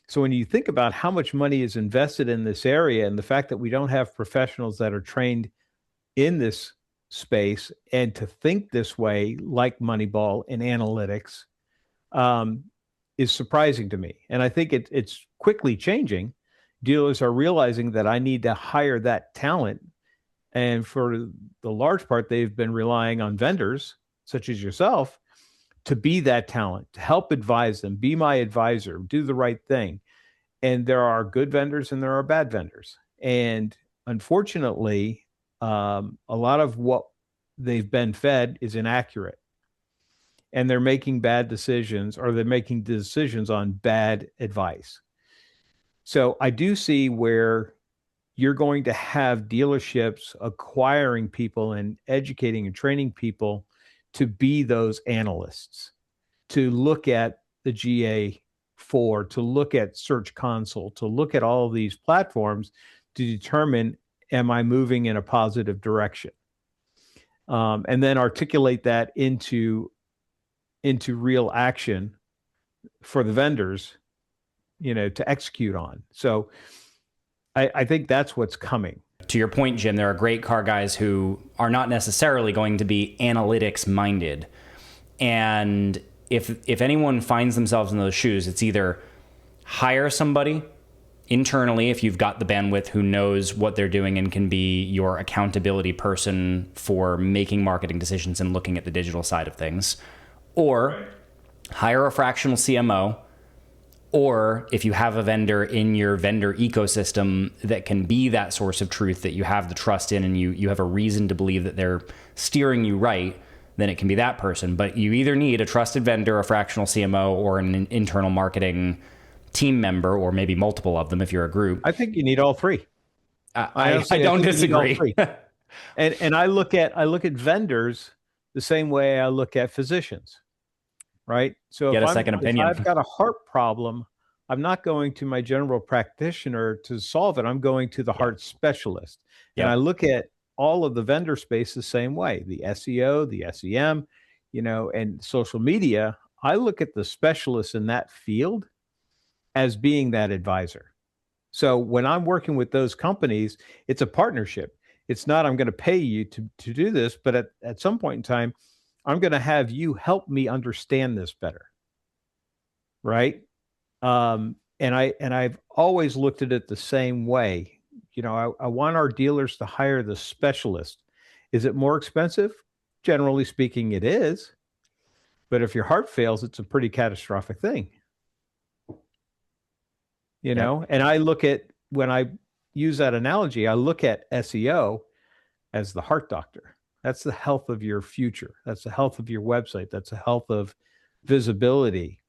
So when you think about how much money is invested in this area and the fact that we don't have professionals that are trained in this space and to think this way, like Moneyball and analytics, is surprising to me. And I think it's quickly changing. Dealers are realizing that I need to hire that talent. And for the large part, they've been relying on vendors such as yourself to be that talent, to help advise them, be my advisor, do the right thing. And there are good vendors and there are bad vendors. And unfortunately, a lot of what they've been fed is inaccurate. And they're making bad decisions, or they're making decisions on bad advice. So I do see where you're going to have dealerships acquiring people and educating and training people to be those analysts, to look at the GA4, to look at Search Console, to look at all of these platforms to determine, am I moving in a positive direction? And then articulate that into real action for the vendors, to execute on. So I think that's what's coming. To your point, Jim, there are great car guys who are not necessarily going to be analytics minded. And if anyone finds themselves in those shoes, it's either hire somebody internally, if you've got the bandwidth, who knows what they're doing and can be your accountability person for making marketing decisions and looking at the digital side of things, or hire a fractional CMO, or if you have a vendor in your vendor ecosystem that can be that source of truth that you have the trust in and you have a reason to believe that they're steering you right, then it can be that person. But you either need a trusted vendor, a fractional CMO, or an internal marketing team member, or maybe multiple of them if you're a group. I think you need all three. I don't disagree. And I look at vendors the same way I look at physicians, right? So Get a second opinion. If I've got a heart problem, I'm not going to my general practitioner to solve it. I'm going to the heart specialist. Yep. And I look at all of the vendor space the same way, the SEO, the SEM, and social media. I look at the specialists in that field as being that advisor. So when I'm working with those companies, it's a partnership. It's not, I'm going to pay you to do this, but at some point in time, I'm going to have you help me understand this better. Right. And I've always looked at it the same way. I want our dealers to hire the specialist. Is it more expensive? Generally speaking, it is. But if your heart fails, it's a pretty catastrophic thing. And I look at, when I use that analogy, I look at SEO as the heart doctor. That's the health of your future. That's the health of your website. That's the health of visibility,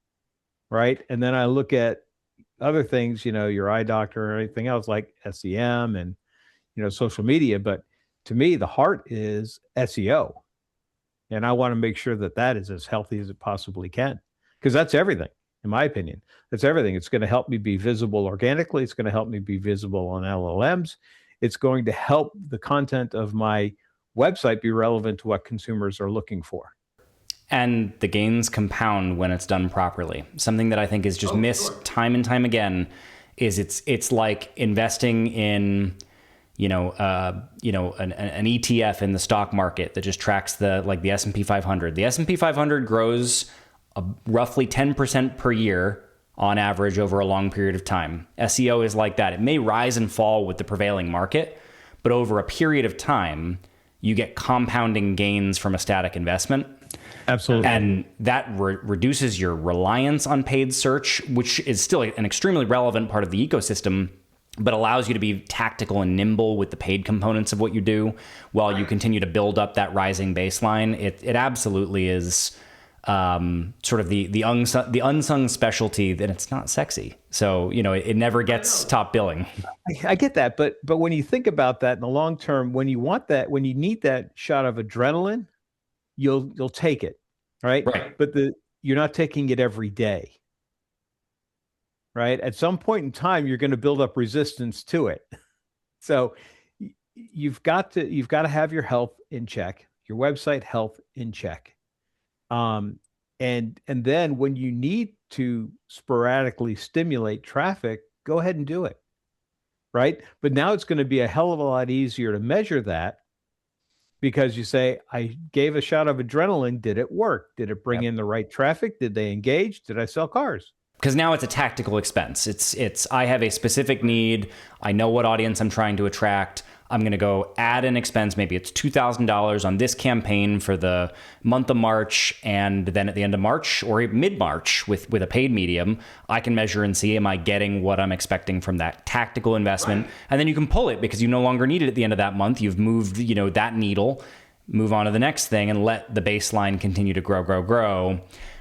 right? And then I look at other things, your eye doctor or anything else like SEM and, social media. But to me, the heart is SEO. And I want to make sure that that is as healthy as it possibly can, because that's everything. In my opinion, that's everything. It's going to help me be visible organically. It's going to help me be visible on LLMs. It's going to help the content of my website be relevant to what consumers are looking for. And the gains compound when it's done properly. Something that I think is just missed time and time again is it's like investing in an ETF in the stock market that just tracks the S&P 500. The S&P 500 grows roughly 10% per year on average over a long period of time. SEO is like that. It may rise and fall with the prevailing market, but over a period of time, you get compounding gains from a static investment. Absolutely. And that reduces your reliance on paid search, which is still an extremely relevant part of the ecosystem, but allows you to be tactical and nimble with the paid components of what you do while you continue to build up that rising baseline. It absolutely is sort of the unsung specialty that it's not sexy. So, it never gets top billing. I get that, but when you think about that in the long term, when you need that shot of adrenaline, you'll take it, right? But you're not taking it every day, right? At some point in time, you're going to build up resistance to it. So you've got to have your health in check, your website health in check. And then when you need to sporadically stimulate traffic, go ahead and do it, right? But now it's going to be a hell of a lot easier to measure that because you say, I gave a shot of adrenaline. Did it work? Did it bring in the right traffic? Did they engage? Did I sell cars? Because now it's a tactical expense. It's I have a specific need. I know what audience I'm trying to attract. I'm going to go add an expense. Maybe it's $2,000 on this campaign for the month of March. And then at the end of March or mid-March with a paid medium, I can measure and see, am I getting what I'm expecting from that tactical investment? Right. And then you can pull it because you no longer need it at the end of that month. You've moved, that needle, move on to the next thing and let the baseline continue to grow.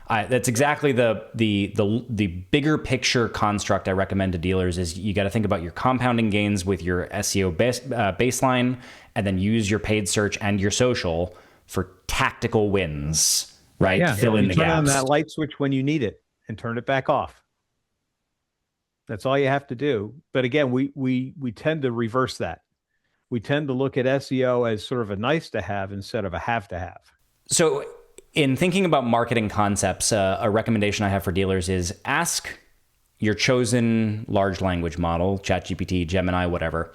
That's exactly the bigger picture construct I recommend to dealers is you got to think about your compounding gains with your SEO baseline and then use your paid search and your social for tactical wins, right? Yeah. Fill in the gaps. Turn on that light switch when you need it and turn it back off. That's all you have to do. But again, we tend to reverse that. We tend to look at SEO as sort of a nice to have instead of a have to have. So in thinking about marketing concepts, a recommendation I have for dealers is ask your chosen large language model, ChatGPT, Gemini, whatever.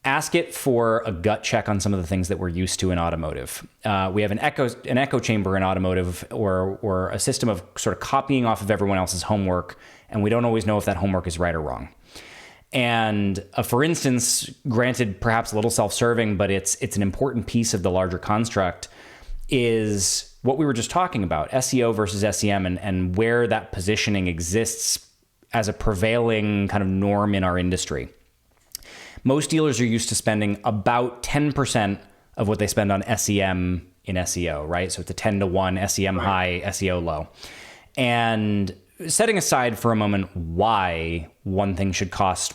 Ask it for a gut check on some of the things that we're used to in automotive. We have an echo chamber in automotive or a system of sort of copying off of everyone else's homework, and we don't always know if that homework is right or wrong. And for instance, granted, perhaps a little self-serving, but it's an important piece of the larger construct, is what we were just talking about, SEO versus SEM and where that positioning exists as a prevailing kind of norm in our industry. Most dealers are used to spending about 10% of what they spend on SEM in SEO, right? So it's a 10-to-1 SEM high, SEO low. And setting aside for a moment why one thing should cost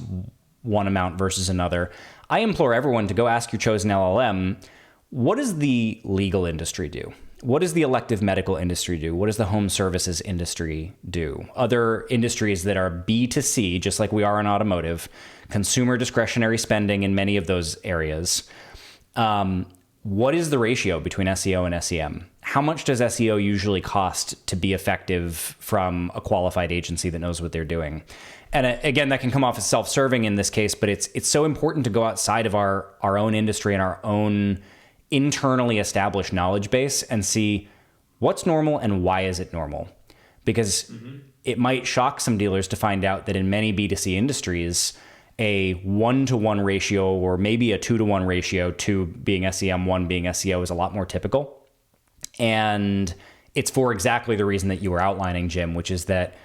one amount versus another, I implore everyone to go ask your chosen LLM, what does the legal industry do? What does the elective medical industry do? What does the home services industry do? Other industries that are B2C, just like we are in automotive, consumer discretionary spending in many of those areas. What is the ratio between SEO and SEM? How much does SEO usually cost to be effective from a qualified agency that knows what they're doing? And again, that can come off as self-serving in this case, but it's so important to go outside of our own industry and our own internally established knowledge base and see what's normal and why is it normal? Because it might shock some dealers to find out that in many B2C industries, a 1-to-1 ratio or maybe a 2-to-1 ratio, 2 being SEM, 1 being SEO is a lot more typical. And it's for exactly the reason that you were outlining, Jim, which is that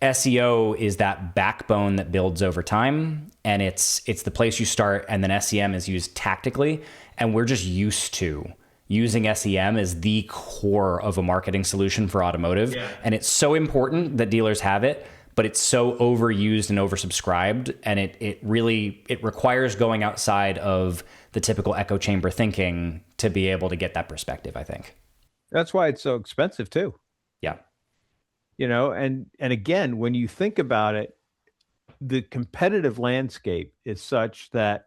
SEO is that backbone that builds over time, and it's the place you start, and then SEM is used tactically, and we're just used to using SEM as the core of a marketing solution for automotive. Yeah. And it's so important that dealers have it, but it's so overused and oversubscribed, and it really requires going outside of the typical echo chamber thinking to be able to get that perspective, I think. That's why it's so expensive too. Yeah. And again, when you think about it, the competitive landscape is such that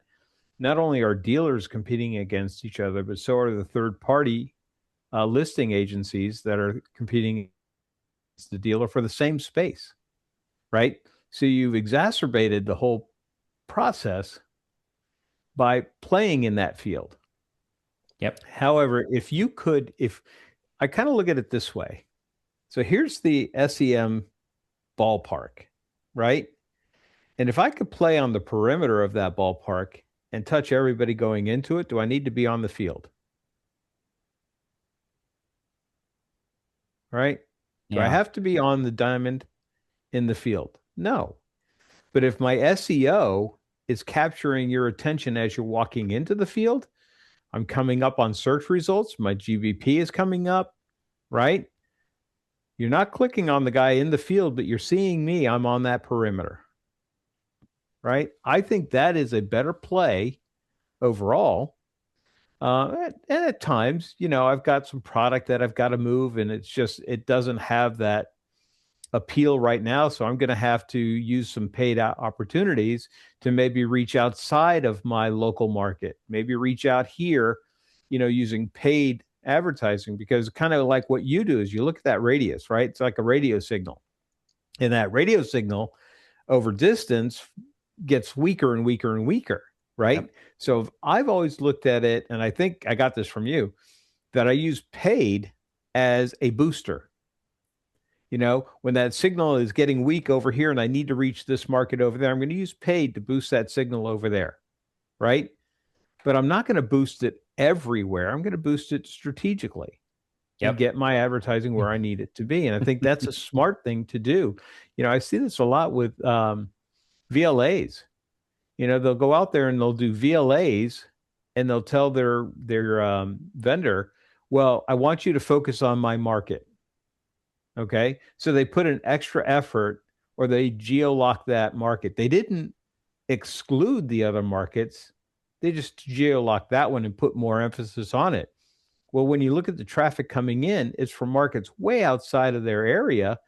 not only are dealers competing against each other, but so are the third-party listing agencies that are competing against the dealer for the same space, right? So you've exacerbated the whole process by playing in that field. Yep. However, if I kind of look at it this way. So here's the SEM ballpark, right? And if I could play on the perimeter of that ballpark and touch everybody going into it, do I need to be on the field? Right? Do I Yeah. have to be on the diamond in the field? No. But if my SEO is capturing your attention as you're walking into the field, I'm coming up on search results, my GBP is coming up, right? You're not clicking on the guy in the field, but you're seeing me. I'm on that perimeter, right? I think that is a better play overall. And at times, I've got some product that I've got to move, and it doesn't have that appeal right now. So I'm going to have to use some paid opportunities to maybe reach outside of my local market, maybe reach out here, using paid advertising, because kind of like what you do is you look at that radius, right? It's like a radio signal. And that radio signal over distance gets weaker and weaker and weaker, right? Yep. So I've always looked at it, and I think I got this from you, that I use paid as a booster. When that signal is getting weak over here and I need to reach this market over there, I'm going to use paid to boost that signal over there, right? But I'm not going to boost it everywhere. I'm going to boost it strategically and get my advertising where I need it to be. And I think that's a smart thing to do. I see this a lot with VLAs. They'll go out there and they'll do VLAs and they'll tell their vendor, well, I want you to focus on my market. Okay. So they put an extra effort, or they geo-lock that market. They didn't exclude the other markets. They just geo-locked that one and put more emphasis on it. Well, when you look at the traffic coming in, it's from markets way outside of their area.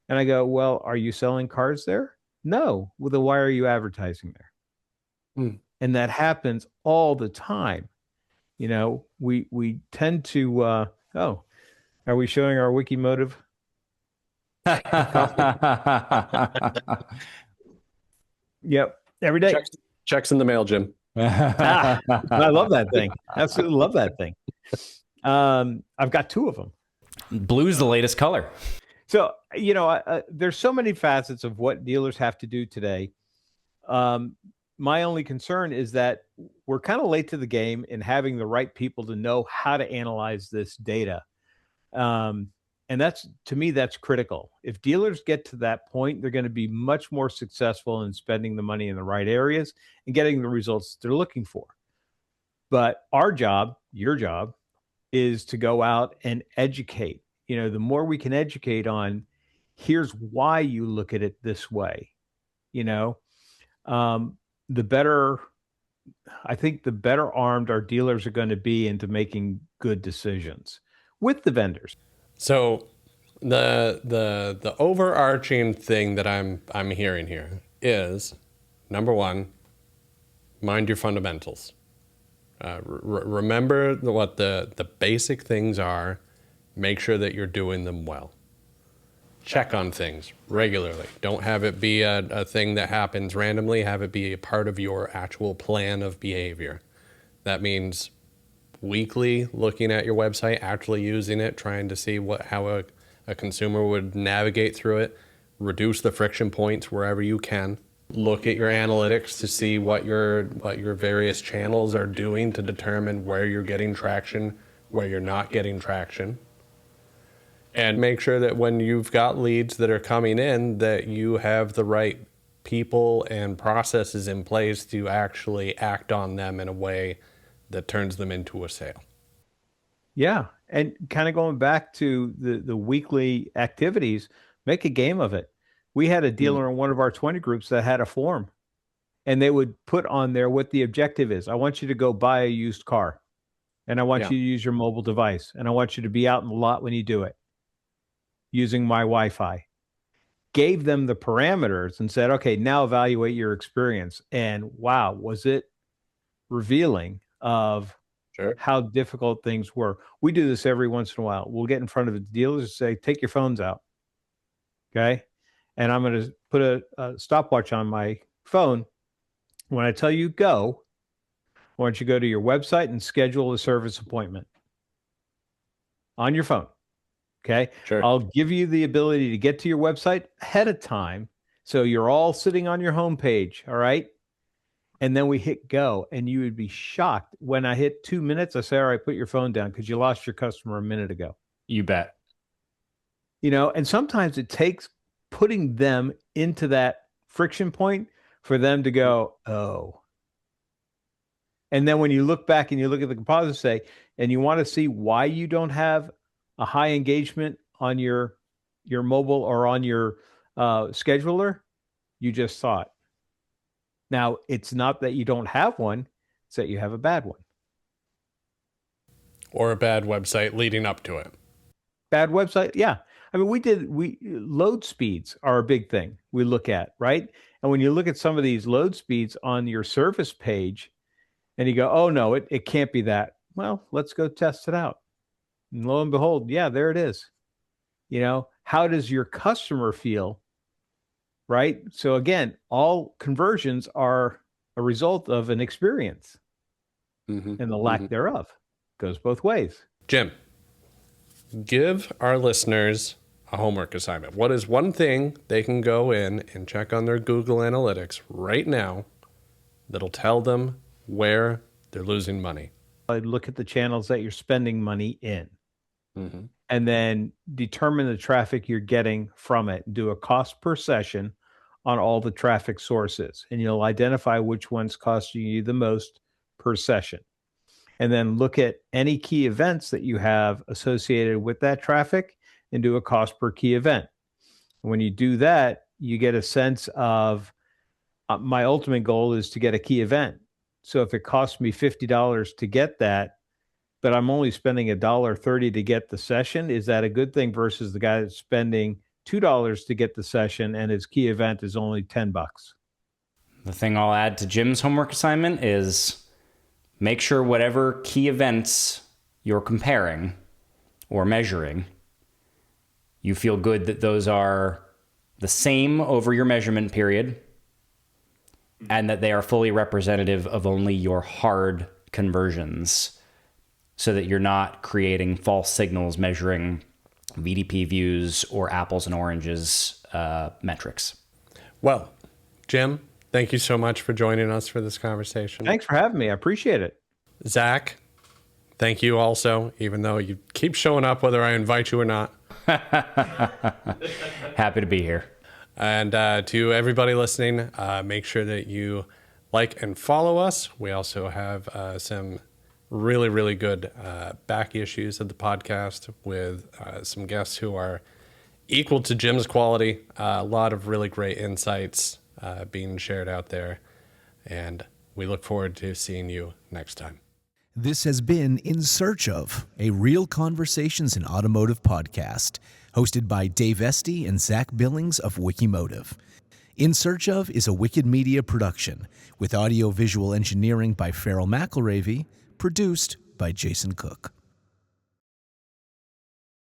And I go, well, are you selling cars there? No. Well, then why are you advertising there? And that happens all the time. We tend to, are we showing our Wikimotive? Yep. Every day. Checks in the mail, Jim. I love that thing. Absolutely love that thing. I've got 2 of them. Blue's the latest color. So, there's so many facets of what dealers have to do today. My only concern is that we're kind of late to the game in having the right people to know how to analyze this data. And to me, that's critical. If dealers get to that point, they're going to be much more successful in spending the money in the right areas and getting the results they're looking for. But our job, your job, is to go out and educate. The more we can educate on, here's why you look at it this way, the better, I think the better armed our dealers are going to be into making good decisions with the vendors. So the overarching thing that I'm hearing here is, number one, mind your fundamentals. Remember what the basic things are. Make sure that you're doing them well. Check on things regularly. Don't have it be a thing that happens randomly. Have it be a part of your actual plan of behavior. That means weekly looking at your website, actually using it, trying to see how a consumer would navigate through it. Reduce the friction points wherever you can. Look at your analytics to see what your various channels are doing to determine where you're getting traction, where you're not getting traction. And make sure that when you've got leads that are coming in, that you have the right people and processes in place to actually act on them in a way that turns them into a sale. Yeah. And kind of going back to the weekly activities, make a game of it. We had a dealer in one of our 20 groups that had a form, and they would put on there what the objective is. I want you to go buy a used car, and I want you to use your mobile device, and I want you to be out in the lot when you do it using my Wi-Fi. Gave them the parameters and said, okay, now evaluate your experience. And wow, was it revealing of how difficult things were. We do this every once in a while. We'll get in front of the dealers and say, take your phones out. Okay. And I'm going to put a stopwatch on my phone. When I tell you go, why don't you go to your website and schedule a service appointment on your phone? Okay. Sure. I'll give you the ability to get to your website ahead of time. So you're all sitting on your homepage. All right. And then we hit go, and you would be shocked. When I hit 2 minutes, I say, all right, put your phone down because you lost your customer a minute ago. You bet. And sometimes it takes putting them into that friction point for them to go, oh. And then when you look back and you look at the composite, say, and you want to see why you don't have a high engagement on your mobile or on your scheduler, you just saw it. Now, it's not that you don't have one, it's that you have a bad one. Or a bad website leading up to it. Bad website, yeah. I mean, load speeds are a big thing we look at, right? And when you look at some of these load speeds on your service page and you go, oh no, it can't be that. Well, let's go test it out. And lo and behold, yeah, there it is. How does your customer feel? Right? So again, all conversions are a result of an experience, and the lack thereof goes both ways. Jim, give our listeners a homework assignment. What is one thing they can go in and check on their Google Analytics right now that'll tell them where they're losing money? I look at the channels that you're spending money in, and then determine the traffic you're getting from it. Do a cost per session on all the traffic sources, and you'll identify which one's costing you the most per session. And then look at any key events that you have associated with that traffic and do a cost per key event. And when you do that, you get a sense of my ultimate goal is to get a key event. So if it costs me $50 to get that, but I'm only spending $1.30 to get the session, is that a good thing versus the guy that's spending $2 to get the session and his key event is only $10? The thing I'll add to Jim's homework assignment is make sure whatever key events you're comparing or measuring, you feel good that those are the same over your measurement period and that they are fully representative of only your hard conversions, so that you're not creating false signals measuring VDP views or apples and oranges metrics. Well, Jim, thank you so much for joining us for this conversation. Thanks for having me. I appreciate it. Zach, thank you also, even though you keep showing up whether I invite you or not. Happy to be here. And to everybody listening, make sure that you like and follow us. We also have some really, really good back issues of the podcast with some guests who are equal to Jim's quality. A lot of really great insights being shared out there. And we look forward to seeing you next time. This has been In Search Of, a Real Conversations in Automotive podcast, hosted by Dave Estey and Zach Billings of Wikimotive. In Search Of is a Wicked Media production, with audio-visual engineering by Farrell McElravy, produced by Jason Cook.